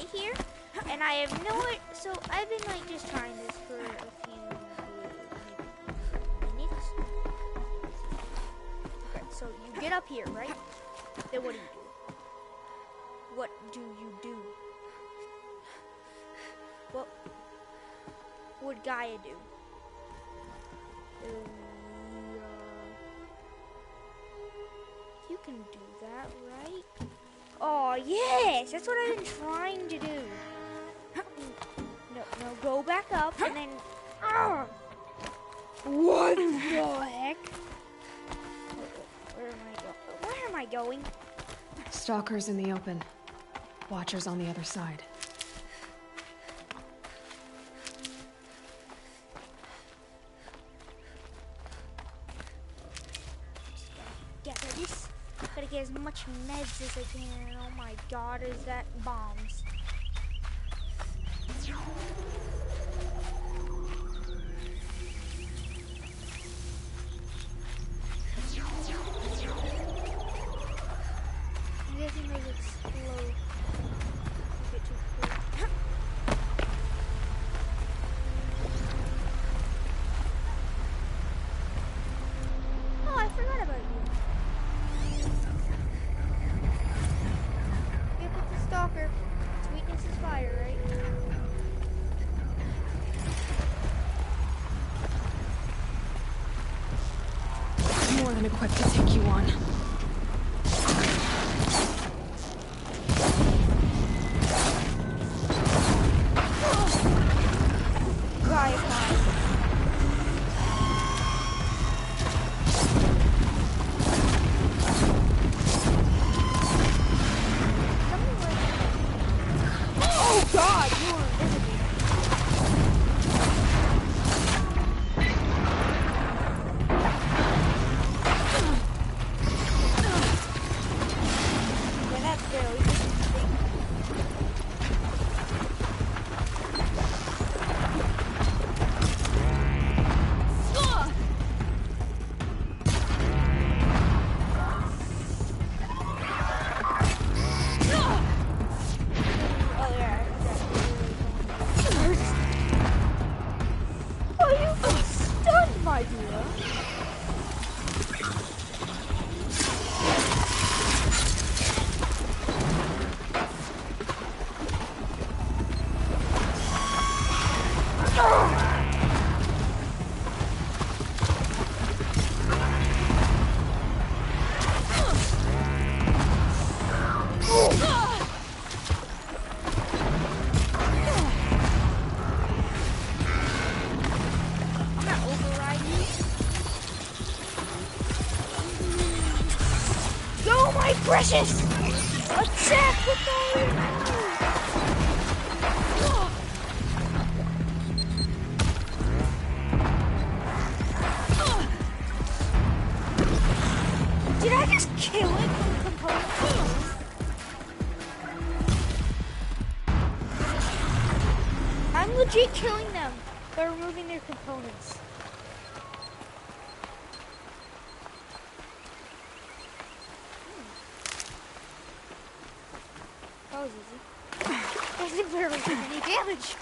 sit here, and I have no idea. So I've been like just trying this for a few minutes. Okay, so you get up here, right? Then what do you do? What do you do? What would Gaia do? You can do that, right? Oh, yes! That's what I've been trying to do. No, go back up and then... What the heck? Where am I going? Stalkers in the open. Watchers on the other side. Get this. Gotta get as much meds as I can. Oh my god, is that bombs? I'm guessing they explode. Get too close. Oh, I forgot about you. Get with the stalker. Its weakness is fire, right? More than equipped to take you on. Precious! Attack with all your might! Did I just kill it from the components? I'm legit killing them by removing their components. That was easy. I didn't barely take any damage.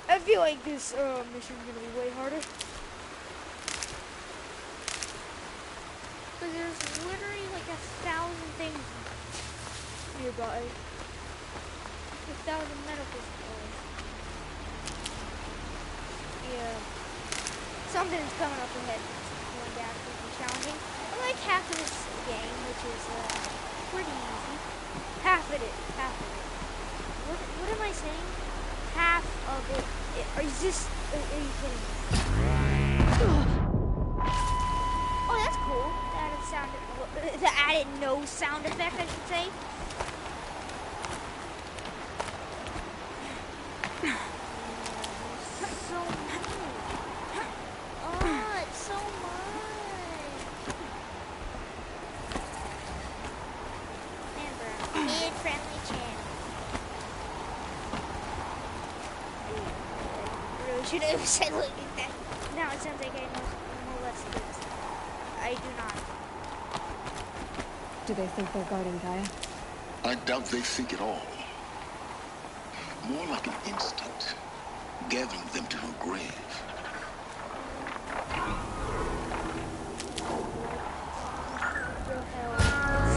I feel like this mission's gonna be way harder. Because there's literally like 1,000 things nearby. 1,000 medical supplies. Yeah. Something's coming up ahead. Going down, pretty challenging. I like half of this game, which is pretty easy. Half of it. What am I saying? Half of it. Are you kidding me? Oh, that's cool. The added nose sound effect, I should say. So much. Oh, it's so much. Remember, kid-friendly channel. Should have said like that. Now it sounds like I know less kids. I do not. Do they think they're guarding Gaia? I doubt they think at all. More like an instinct, gathering them to her grave.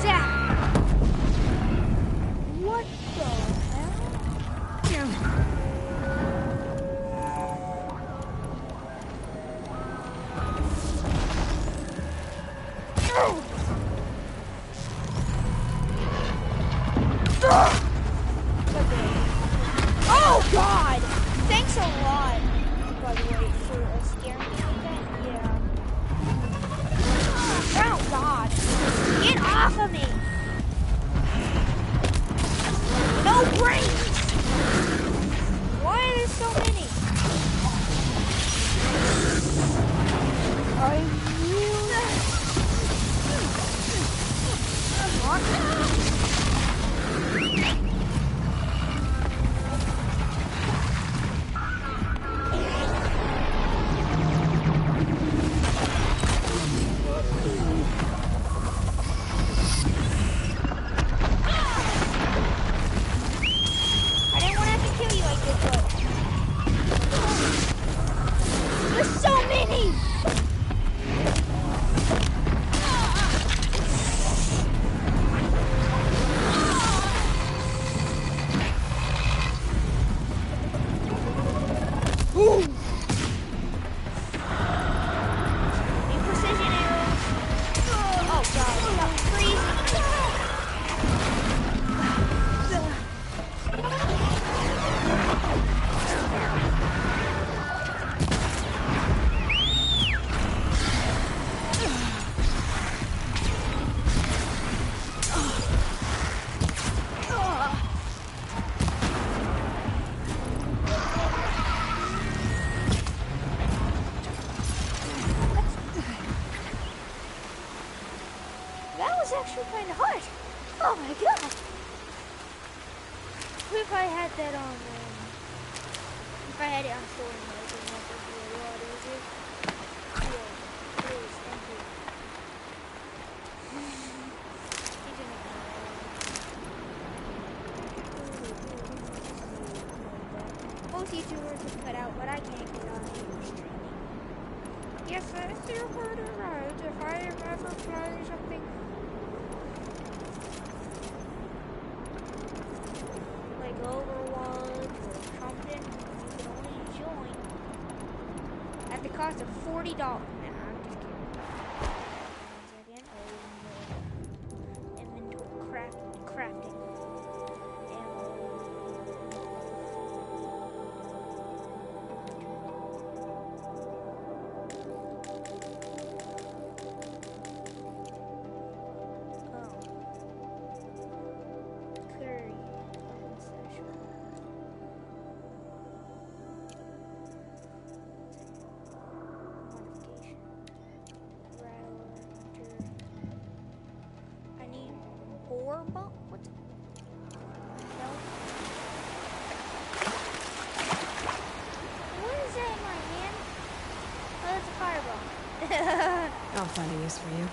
Zach! What the hell? Oh God! Thanks a lot, by the way, for scaring me like that. Yeah. Oh God! Get off of me! No brains! Why are there so many? Are you? I didn't want to have to kill you like this, but there's so many! Ooh. Need precision arrows. Oh God, stop freezing. That was actually kind of hard. Oh my God. What if I had that on, if I had it on story mode, then that would be a lot easier. Yeah, please, thank you. Most YouTubers have cut out, but I can't get on YouTube streaming. Yes, that's your word right. If I ever play something like Overwatch or something, you can only join at the cost of $40. Nah, I'm just kidding. 1 second. Oh, no. Inventory crafting. What? No. What is that in my hand? Oh, it's a fireball. I'll find a use for you.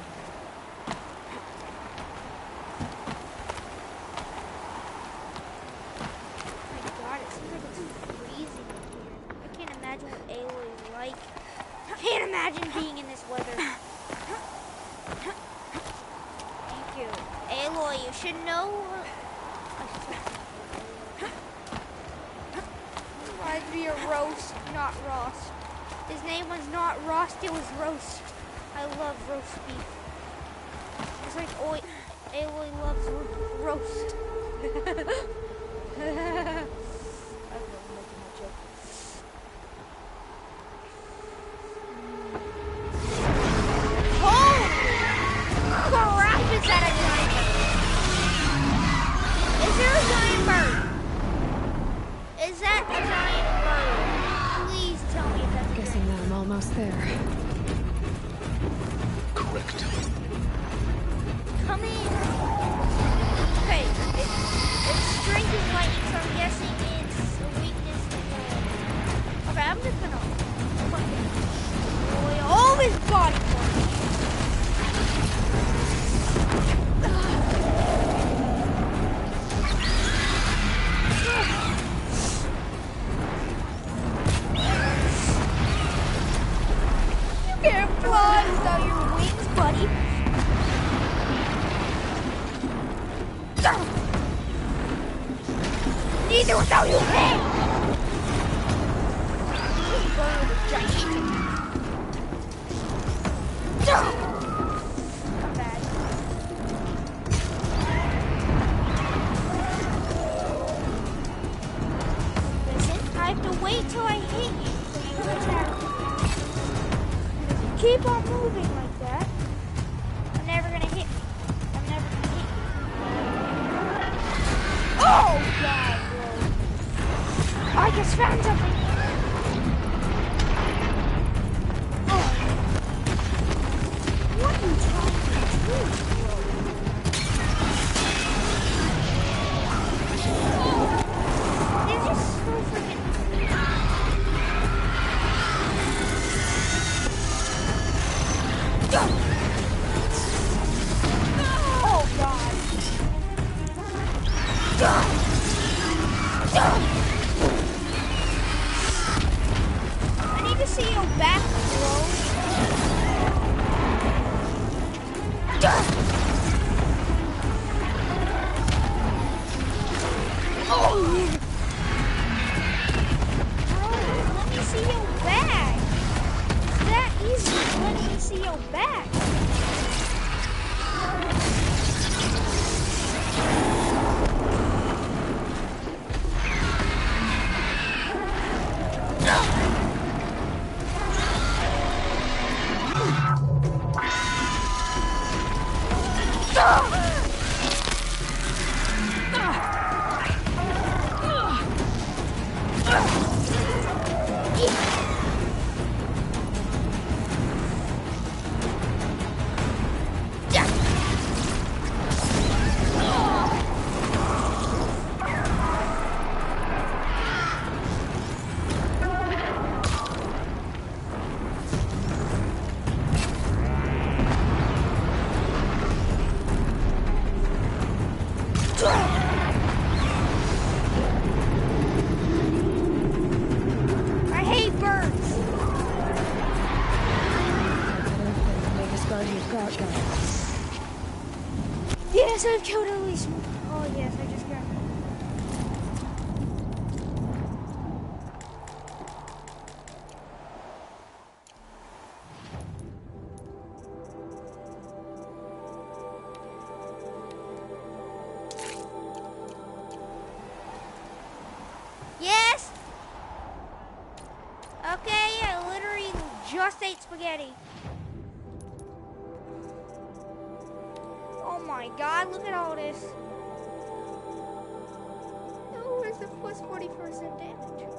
Oh my God, it seems like it's freezing in here. I can't imagine what Aloy is like. I can't imagine being in this weather. Thank you. Aloy, you should know. Reminds me of Roast, not Rost. His name was not Rost, it was Roast. I love roast beef. It's like Aloy loves roast. I love making that joke. Holy crap, is that a giant bird? Is there a giant bird? Is that a giant bird? Please tell me if that's a Guessing giant that I'm almost there. Correct. Come in. Okay, its strength is lightning, so I'm guessing it's a weakness to okay, I'm just gonna fucking destroy all his body parts. buddy. Neither without you, man! Burn the giant chicken. Come back. Listen, I have to wait till I hit you so you can attack me. If you keep on moving like that, I'm never gonna hit me. I'm never gonna hit you. Oh god, bro. I just found something. Oh. What are you trying to do, bro? They're just so freaking... Oh god. I need to see your back, bro. Oh. Bro, let me see your back. It's that easy. Let me see your back. I hate birds. Biggest guard you've got, guys. Yes, I've killed at least one. Oh yes, I just got. Yes. Okay, I literally just ate spaghetti. Oh my god, look at all this. Oh, where's the plus 40% damage?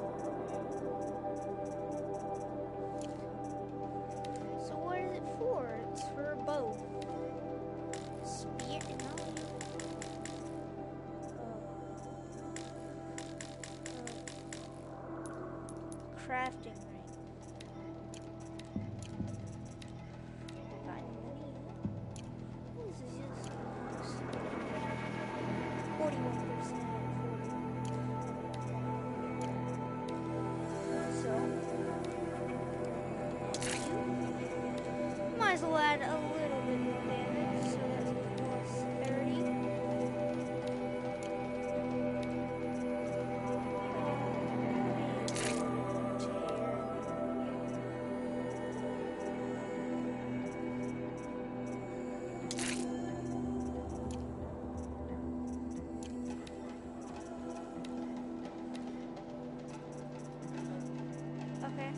So what is it for? It's for a bow. Spear, no. Crafting ring. What is this? 41%. So, might as well add a little bit more damage. So that's plus 30. Okay.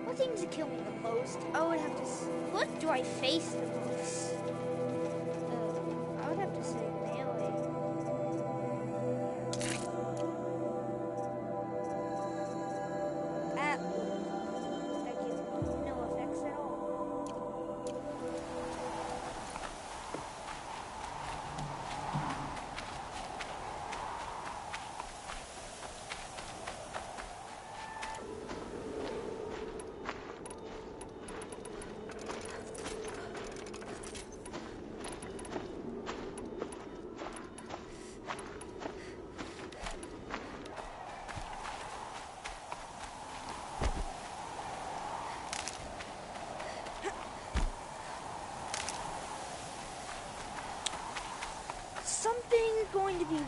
What seems to kill me the most? I would have to. What do I face the most? I would have to say melee. That gives me no effects at all.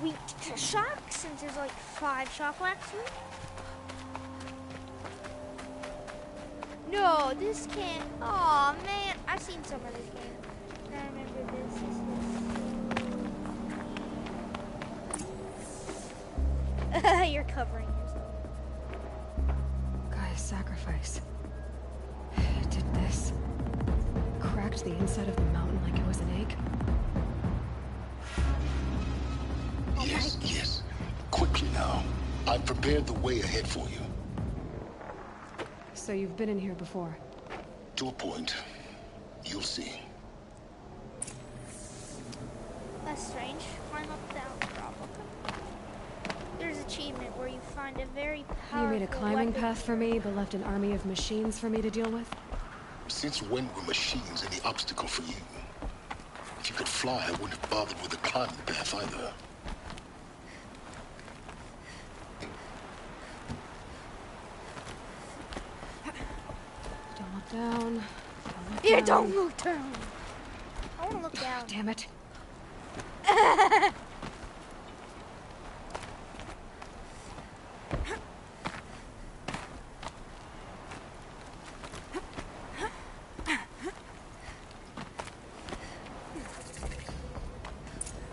weak to shock since there's like 5 shock waxes. No, this can't. Aw, man. I've seen some of this game. I remember this. You're covering yourself. Gaia's sacrifice. It did this. Cracked the inside of the mountain like it was an egg. Yes, yes. Quickly now. I've prepared the way ahead for you. So you've been in here before? To a point. You'll see. That's strange. Climb up down drop. Okay. There's an achievement where you find a very powerful You made a climbing weapon. path for me, but left an army of machines for me to deal with? Since when were machines any obstacle for you? If you could fly, I wouldn't have bothered with the climbing path either. Don't look down. Yeah, don't look down. I want to look down. Damn it.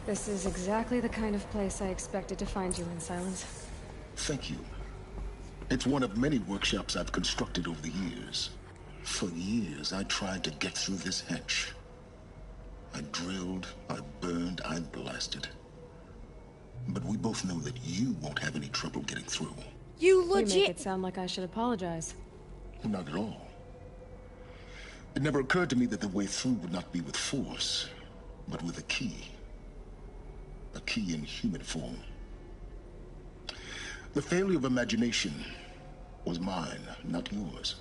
This is exactly the kind of place I expected to find you in, Silence. Thank you. It's one of many workshops I've constructed over the years. For years, I tried to get through this hatch. I drilled, I burned, I blasted. But we both know that you won't have any trouble getting through. You You make legit. it sound like I should apologize. Not at all. It never occurred to me that the way through would not be with force, but with a key. A key in human form. The failure of imagination was mine, not yours.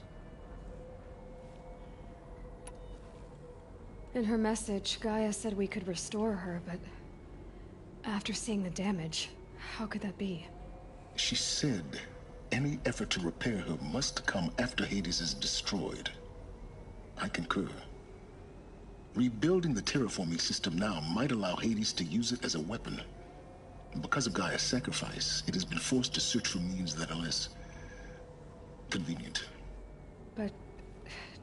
In her message, Gaia said we could restore her, but after seeing the damage, how could that be? She said any effort to repair her must come after Hades is destroyed. I concur. Rebuilding the terraforming system now might allow Hades to use it as a weapon. Because of Gaia's sacrifice, it has been forced to search for means that are less convenient. But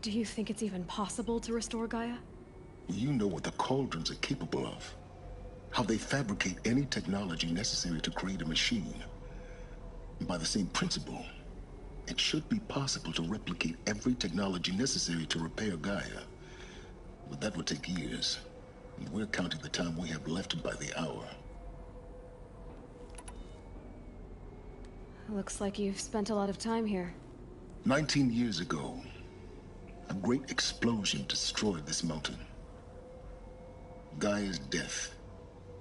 do you think it's even possible to restore Gaia? You know what the Cauldrons are capable of. How they fabricate any technology necessary to create a machine. By the same principle, it should be possible to replicate every technology necessary to repair Gaia. But that would take years. And we're counting the time we have left by the hour. Looks like you've spent a lot of time here. 19 years ago, a great explosion destroyed this mountain. Gaia's death,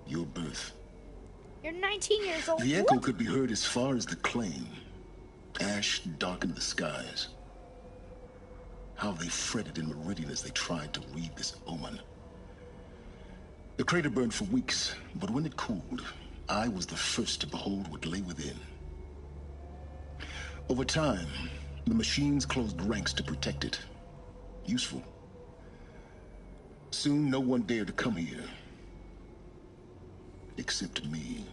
your birth. You're 19 years old. The echo could be heard as far as the claim. Ash darkened the skies. How they fretted in Meridian as they tried to read this omen. The crater burned for weeks, but when it cooled, I was the first to behold what lay within. Over time, the machines closed ranks to protect it. Useful. Soon, no one dared to come here. Except me.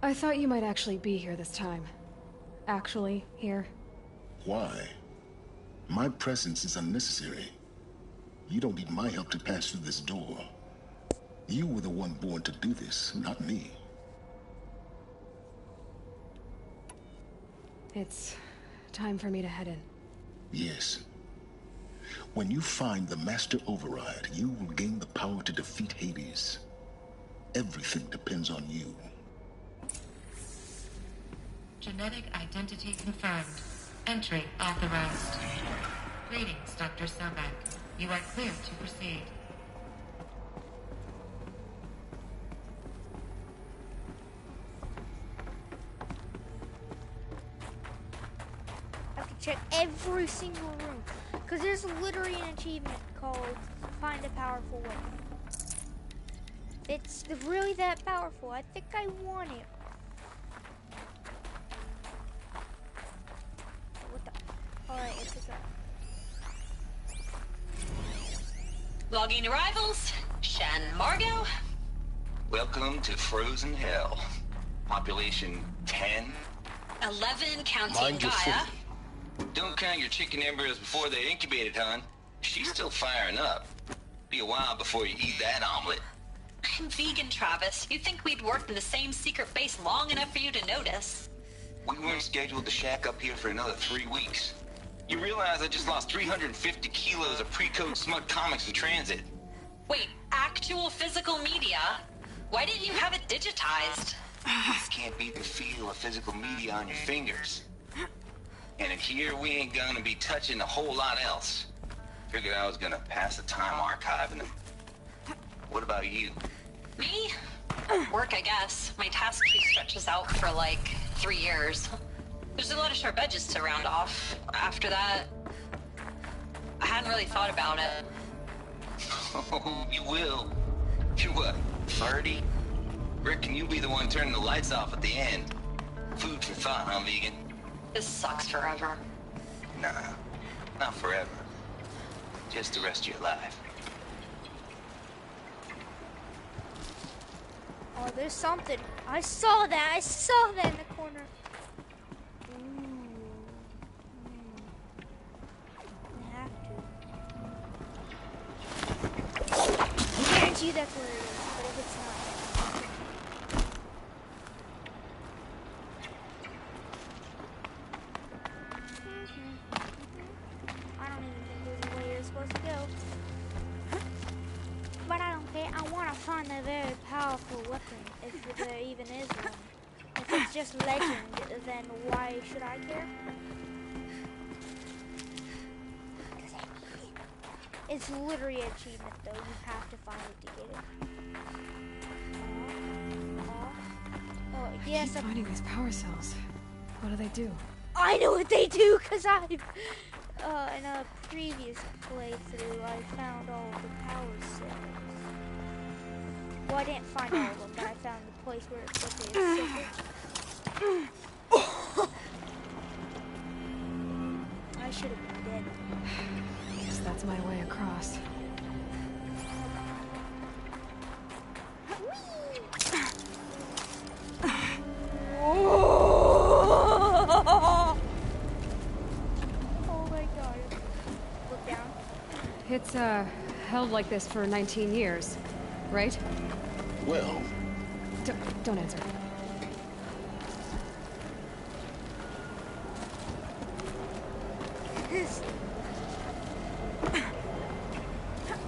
I thought you might actually be here this time. Actually, here. Why? My presence is unnecessary. You don't need my help to pass through this door. You were the one born to do this, not me. It's time for me to head in. Yes. When you find the Master Override, you will gain the power to defeat Hades. Everything depends on you. Genetic identity confirmed. Entry authorized. Greetings, Dr. Sobek. You are clear to proceed. I have to check every single room. Because there's literally an achievement called Find a Powerful Weapon. It's really that powerful. I think I want it. What the? Alright, let's go. Logging arrivals. Shan Margot. Welcome to Frozen Hell. Population 10. 11 counting Mind your Gaia. footing. Don't count your chicken embryos before they're incubated, hon. She's still firing up. Be a while before you eat that omelet. I'm vegan, Travis. You'd think we'd worked in the same secret base long enough for you to notice. We weren't scheduled to shack up here for another 3 weeks. You realize I just lost 350 kilos of pre-code smut comics in transit. Wait, actual physical media? Why didn't you have it digitized? Just can't beat the feel of physical media on your fingers. And in here, we ain't gonna be touching a whole lot else. Figured I was gonna pass the time archiving them. What about you? Me? Work, I guess. My task queue stretches out for like 3 years. There's a lot of sharp edges to round off. After that, I hadn't really thought about it. Oh, you will. You're what, 30? Rick, can you be the one turning the lights off at the end? Food for thought, huh, vegan? This sucks forever. Nah, not forever. Just the rest of your life. Oh, there's something. I saw that. I saw that in the corner. Ooh. I have to. I guarantee that's where it is, but if it's not. I don't even think there's a way you're supposed to go. But I don't care. I want to find a very powerful weapon, if there even is one. If it's just legend, then why should I care? It's literally an achievement, though. You have to find it to get it. Oh, yes. I keep finding these power cells. What do they do? I know what they do, because I've, in a previous playthrough, I found all of the power cells. Well, I didn't find all of them, but I found the place where it's supposed to be. I should have been dead. Guess that's my way across. Oh my god. Look down. It's, held like this for 19 years, right? Well, Don't answer.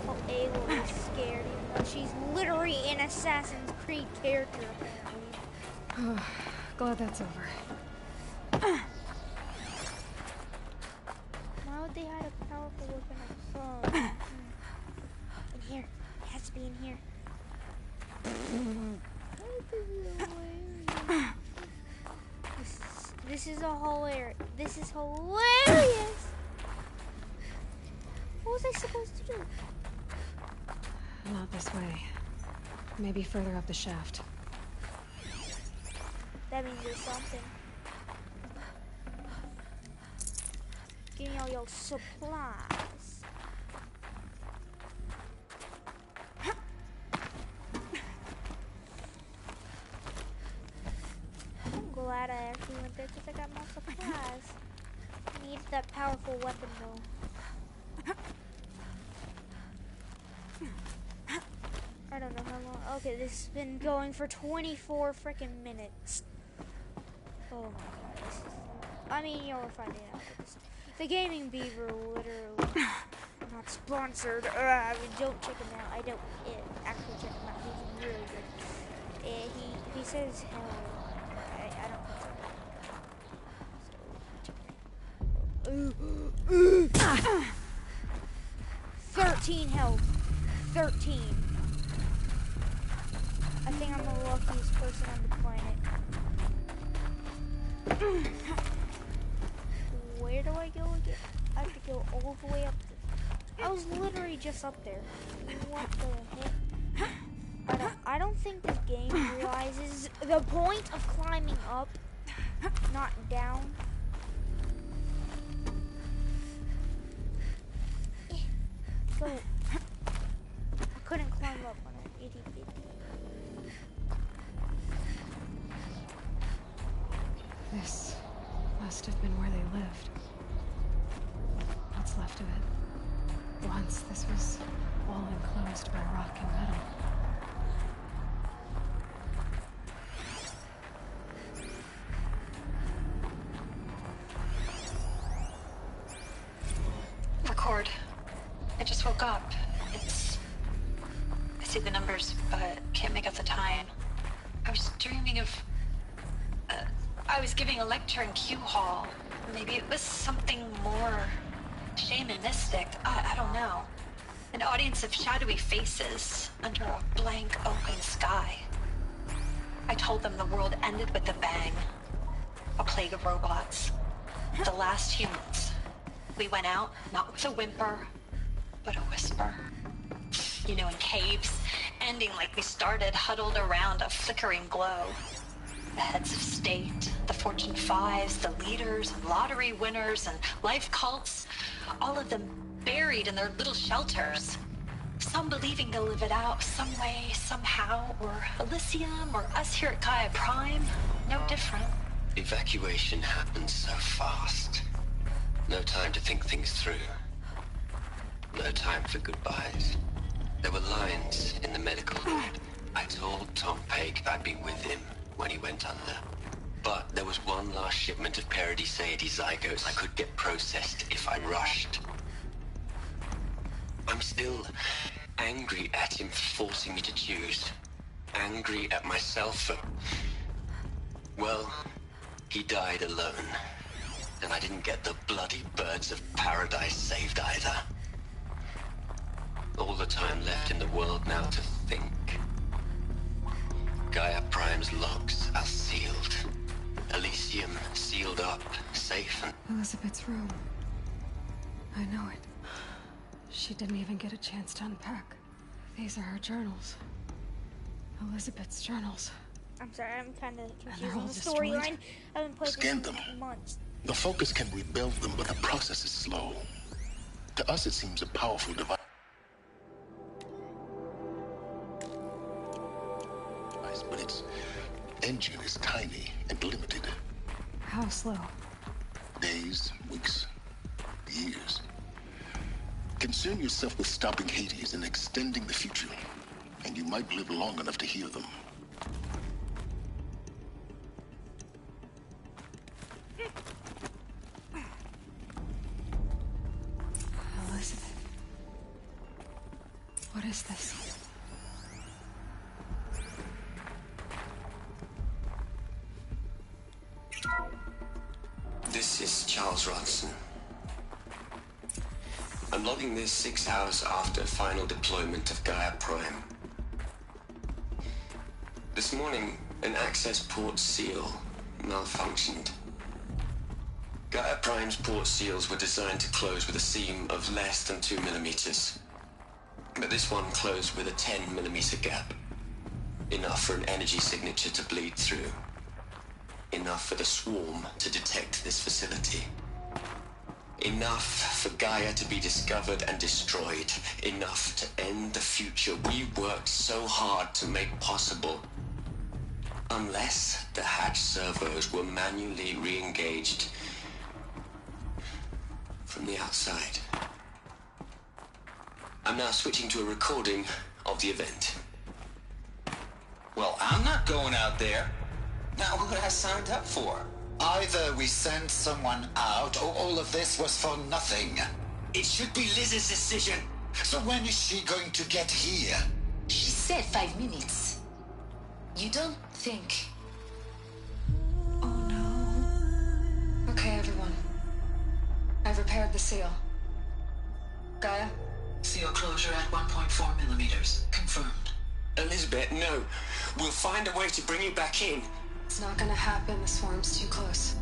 Oh, Aloy is scared, even though she's literally an Assassin's Creed character, apparently. Glad that's over. Why would they hide a powerful weapon on the phone? In here. It has to be in here. This is hilarious. This is hilarious. What was I supposed to do? Not this way. Maybe further up the shaft. That means there's something. Give me all your supplies. I'm glad I actually went there because I got more supplies. I need that powerful weapon though. I don't know how long. Okay, this has been going for 24 freaking minutes. Oh my god. This is, I mean, you're finding out. The Gaming Beaver, literally. Not sponsored. I mean, don't check him out. I don't actually check him out. He's really good. He says hell. I don't think so. 13 health. 13. I think I'm the luckiest person on the planet. Where do I go again? I have to go all the way up there. I was literally just up there. What the heck? I don't think this game realizes the point of climbing up, not down. Go. I couldn't climb up on an itty bitty. This must have been where they lived. What's left of it. Once this was all enclosed by rock and metal. Record. I just woke up. I see the numbers, but can't make out the time. I was dreaming of... I was giving a lecture in Q Hall. Maybe it was something more shamanistic. I don't know. An audience of shadowy faces under a blank open sky. I told them the world ended with a bang. A plague of robots. The last humans. We went out, not with a whimper, but a whisper. You know, in caves, ending like we started, huddled around a flickering glow. The heads of state, the Fortune 5s, the leaders, and lottery winners, and life cults, all of them buried in their little shelters. Some believing they'll live it out some way, somehow, or Elysium, or us here at Gaia Prime, no different. Evacuation happened so fast. No time to think things through. No time for goodbyes. There were lines in the medical note. I told Tom Paige I'd be with him when he went under. But there was one last shipment of Paradiseidae zygotes I could get processed if I rushed. I'm still angry at him for forcing me to choose. Angry at myself for... Well, he died alone. And I didn't get the bloody birds of paradise saved either. All the time left in the world now to think. Gaia Prime's logs are sealed. Elysium sealed up, safe and... Elizabeth's room. I know it. She didn't even get a chance to unpack. These are her journals. Elizabeth's journals. I'm sorry, I'm kind of they're confused all on the destroyed? storyline. I haven't played Scan this them. in months. The Focus can rebuild them, but the process is slow. To us, it seems a powerful device, but its engine is tiny and limited. How slow? Days, weeks, years. Concern yourself with stopping Hades and extending the future, and you might live long enough to hear them. Elizabeth. What is this? This is Charles Ronson. I'm logging this 6 hours after final deployment of Gaia Prime. This morning, an access port seal malfunctioned. Gaia Prime's port seals were designed to close with a seam of less than 2 millimeters. But this one closed with a 10 millimeter gap. Enough for an energy signature to bleed through. Enough for the swarm to detect this facility. Enough for Gaia to be discovered and destroyed. Enough to end the future we worked so hard to make possible. Unless the hatch servos were manually re-engaged from the outside. I'm now switching to a recording of the event. Well, I'm not going out there. Not what I signed up for. Either we send someone out, or all of this was for nothing. It should be Liz's decision. So when is she going to get here? She said 5 minutes. You don't think... Oh no. Okay, everyone. I've repaired the seal. Gaia? Seal closure at 1.4 millimeters. Confirmed. Elizabeth, no. We'll find a way to bring you back in. It's not gonna happen. The swarm's too close.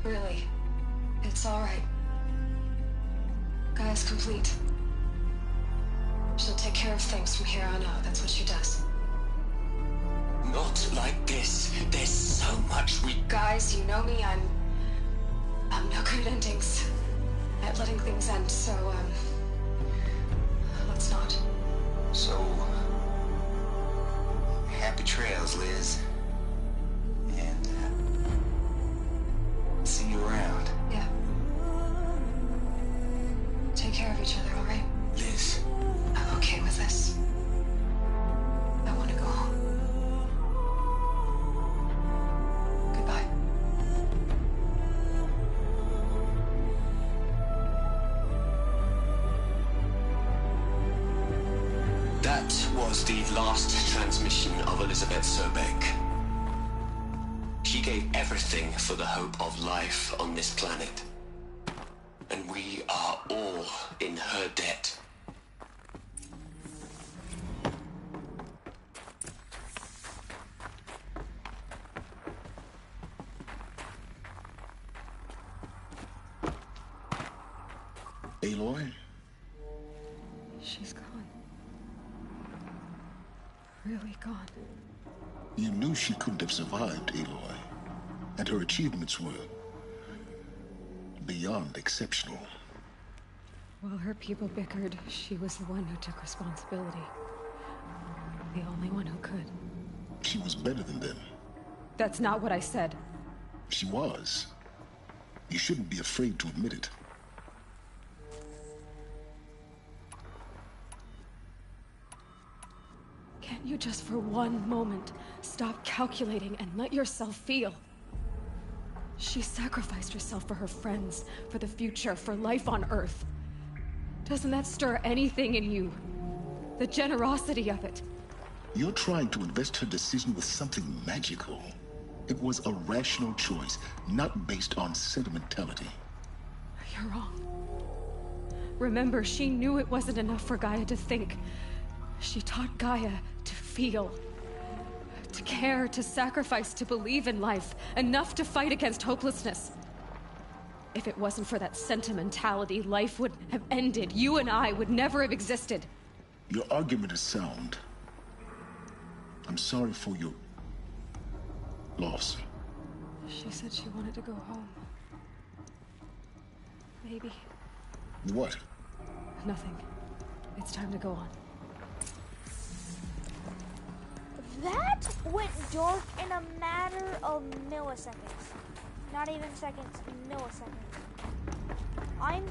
Really. It's alright. Gaia's complete. She'll take care of things from here on out. That's what she does. Not like this. There's so much we... Guys, you know me. I'm no good at endings. At letting things end, so, let's not. So... happy trails, Liz. And That was the last transmission of Elizabeth Sobek. She gave everything for the hope of life on this planet. And we are all in her debt. Aloy? She's gone. Really gone. You knew she couldn't have survived, Aloy. And her achievements were beyond exceptional. While her people bickered, she was the one who took responsibility. The only one who could. She was better than them. That's not what I said. She was. You shouldn't be afraid to admit it. Can't you just for one moment stop calculating and let yourself feel? She sacrificed herself for her friends, for the future, for life on Earth. Doesn't that stir anything in you? The generosity of it. You're trying to invest her decision with something magical. It was a rational choice, not based on sentimentality. You're wrong. Remember, she knew it wasn't enough for Gaia to think. She taught Gaia to feel. To care, to sacrifice, to believe in life. Enough to fight against hopelessness. If it wasn't for that sentimentality, life would have ended. You and I would never have existed. Your argument is sound. I'm sorry for your loss. She said she wanted to go home. Maybe. What? Nothing. It's time to go on. That went dark in a matter of milliseconds. Not even seconds, milliseconds. I'm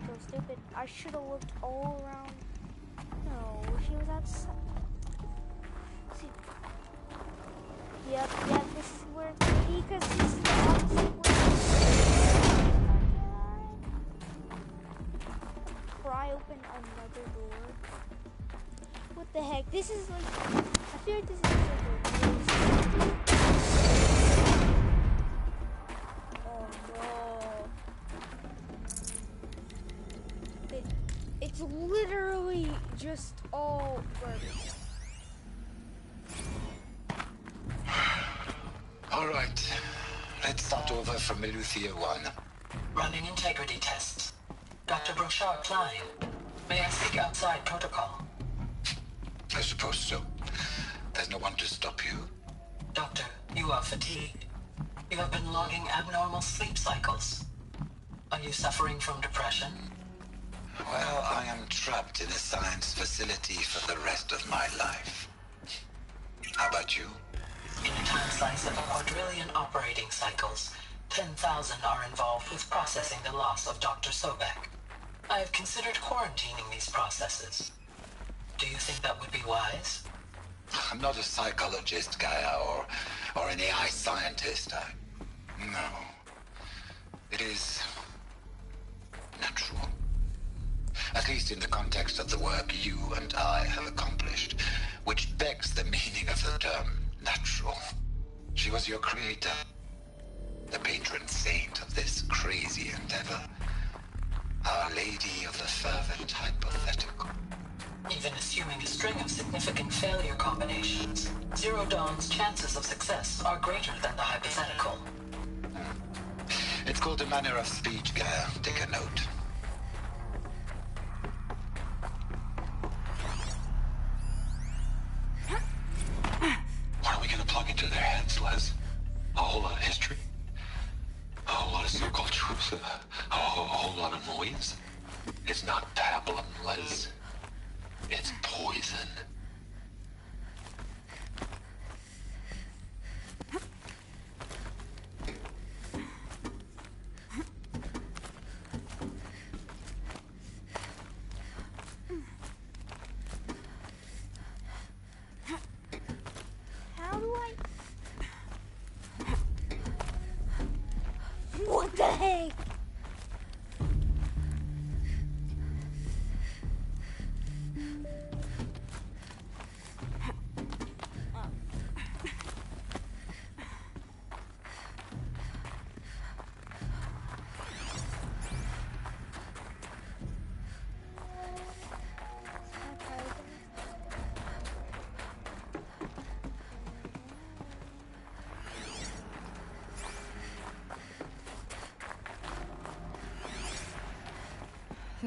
so stupid. I should have looked all around. No, she was outside. See. Yep, this is where because this is the opposite way. Pry open another door. What the heck? This is like, I feel like this is like oh no. It's literally just all garbage. All right. Let's start over from Eleuthia 1. Running integrity tests. Dr. Brochard Klein, may I speak outside protocol? I suppose so. There's no one to stop you. Doctor, you are fatigued. You have been logging abnormal sleep cycles. Are you suffering from depression? Well, I am trapped in a science facility for the rest of my life. How about you? In a time slice of a quadrillion operating cycles, 10,000 are involved with processing the loss of Dr. Sobek. I have considered quarantining these processes. Do you think that would be wise? I'm not a psychologist, Gaia, or an AI scientist. No. It is natural. At least in the context of the work you and I have accomplished, which begs the meaning of the term natural. She was your creator, the patron saint of this crazy endeavor, Our Lady of the Fervent Hypothetical. Even assuming a string of significant failure combinations, Zero Dawn's chances of success are greater than the hypothetical. It's called a manner of speech, Gaia. Take a note. What are we gonna plug into their heads, Les? A whole lot of history? A whole lot of so-called truths? A whole lot of noise? It's not pablum, Les. It's poison. How do I? What the heck?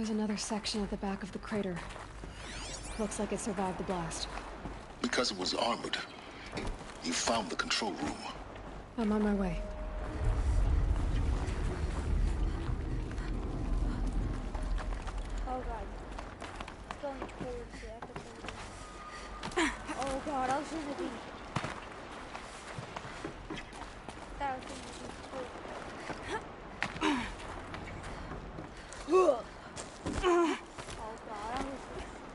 There's another section at the back of the crater. Looks like it survived the blast. Because it was armored, you found the control room. I'm on my way. Oh god. It's going towards the epicenter. Oh god, I was gonna be... That was gonna be cool. Oh god, I was...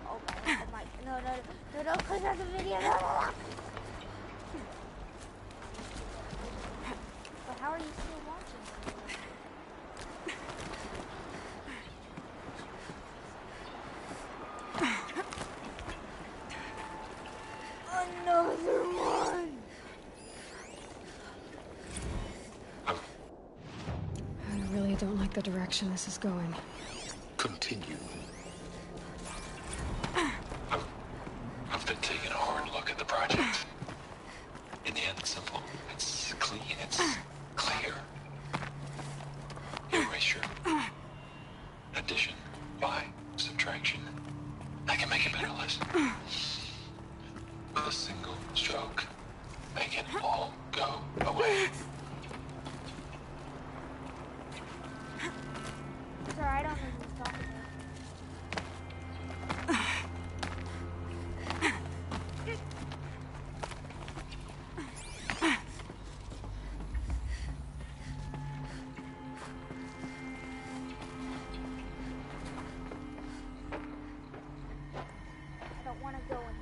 Oh god, oh my... No, click out the video, no. But how are you still watching? Another one! I really don't like the direction this is going. Continue. I've been taking a hard look at the project. In the end, it's simple. It's clean. It's clear. Erasure. Addition. By. Subtraction. I can make a better list. With a single stroke. Make it all go away. Sorry, I don't know what he's talking about. I don't want to go in there.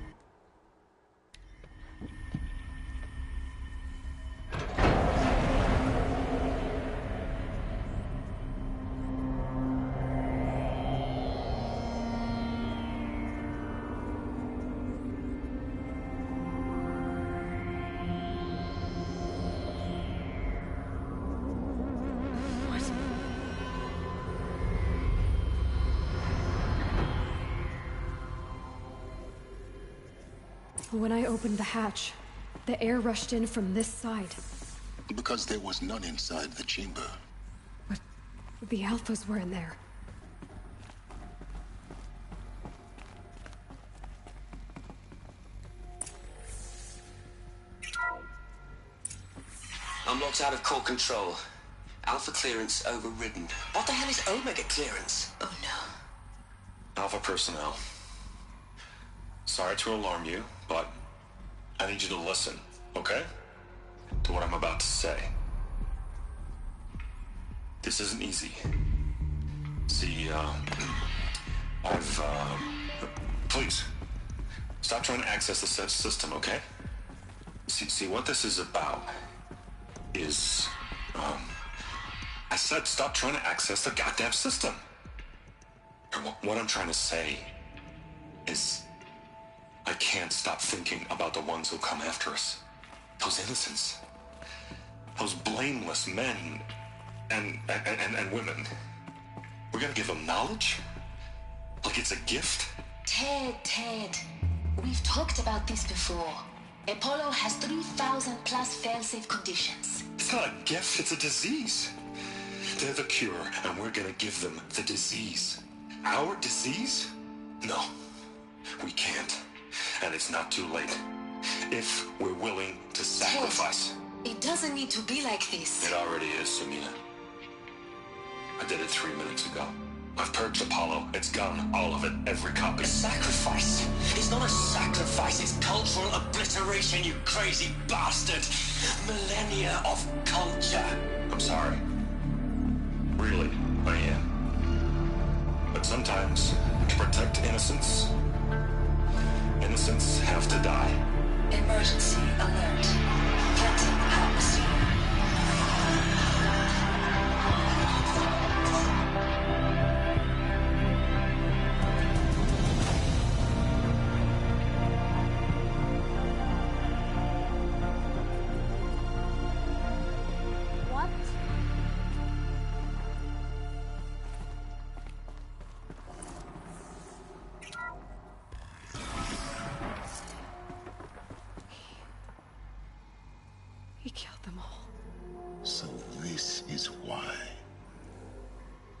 When I opened the hatch, the air rushed in from this side. Because there was none inside the chamber. But the Alphas were in there. I'm locked out of core control. Alpha clearance overridden. What the hell is Omega clearance? Oh no. Alpha personnel. Sorry to alarm you, but I need you to listen, okay? To what I'm about to say. This isn't easy. See, please, stop trying to access the system, okay? See, what this is about is, I said stop trying to access the goddamn system. What I'm trying to say is, I can't stop thinking about the ones who come after us. Those innocents. Those blameless men and women. We're gonna give them knowledge? Like it's a gift? Ted. We've talked about this before. Apollo has 3,000 plus fail-safe conditions. It's not a gift, it's a disease. They're the cure, and we're gonna give them the disease. Our disease? No, we can't. And it's not too late. If we're willing to sacrifice. Ted, it doesn't need to be like this. It already is, Samina. I did it 3 minutes ago. I've purged Apollo. It's gone. All of it. Every copy. A sacrifice? It's not a sacrifice. It's cultural obliteration, you crazy bastard. Millennia of culture. I'm sorry. Really, I am. But sometimes, to protect innocence, innocents have to die. Emergency alert. Planting atmosphere. What? He killed them all. So this is why.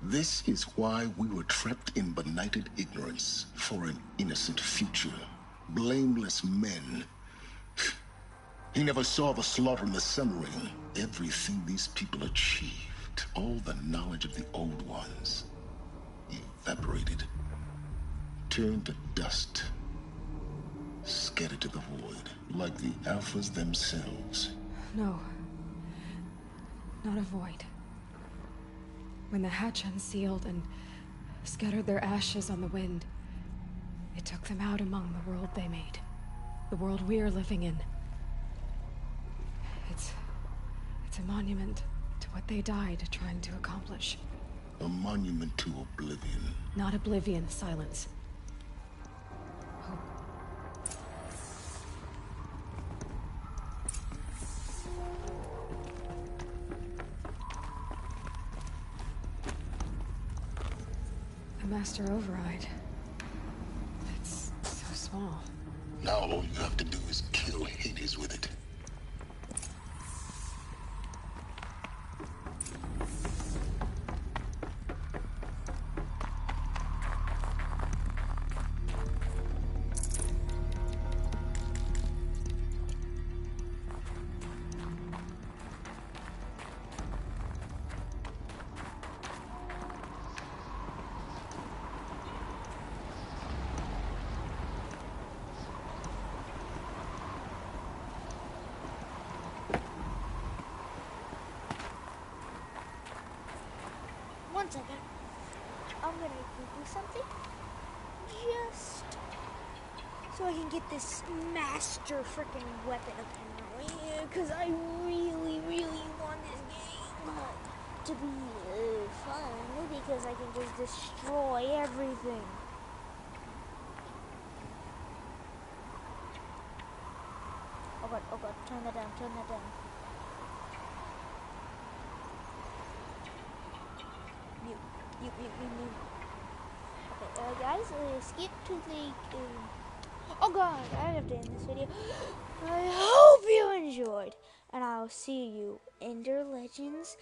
This is why we were trapped in benighted ignorance for an innocent future. Blameless men. He never saw the slaughter in the Sun Ring. Everything these people achieved, all the knowledge of the old ones, evaporated, turned to dust, scattered to the void, like the Alphas themselves. No. Not a void. When the hatch unsealed and scattered their ashes on the wind, it took them out among the world they made. The world we're living in. It's a monument to what they died trying to accomplish. A monument to oblivion. Not oblivion, silence. Hope. The Master Override. It's so small. Now all you have to do is kill Hades with it. One second. I'm gonna Google something. Just so I can get this master freaking weapon apparently. Because I really, really want this game to be fun. Because I can just destroy everything. Oh god, turn that down, turn that down. Mute. Okay, guys, skip to the, oh god, I have to end this video. I hope you enjoyed, and I'll see you in Ender Legends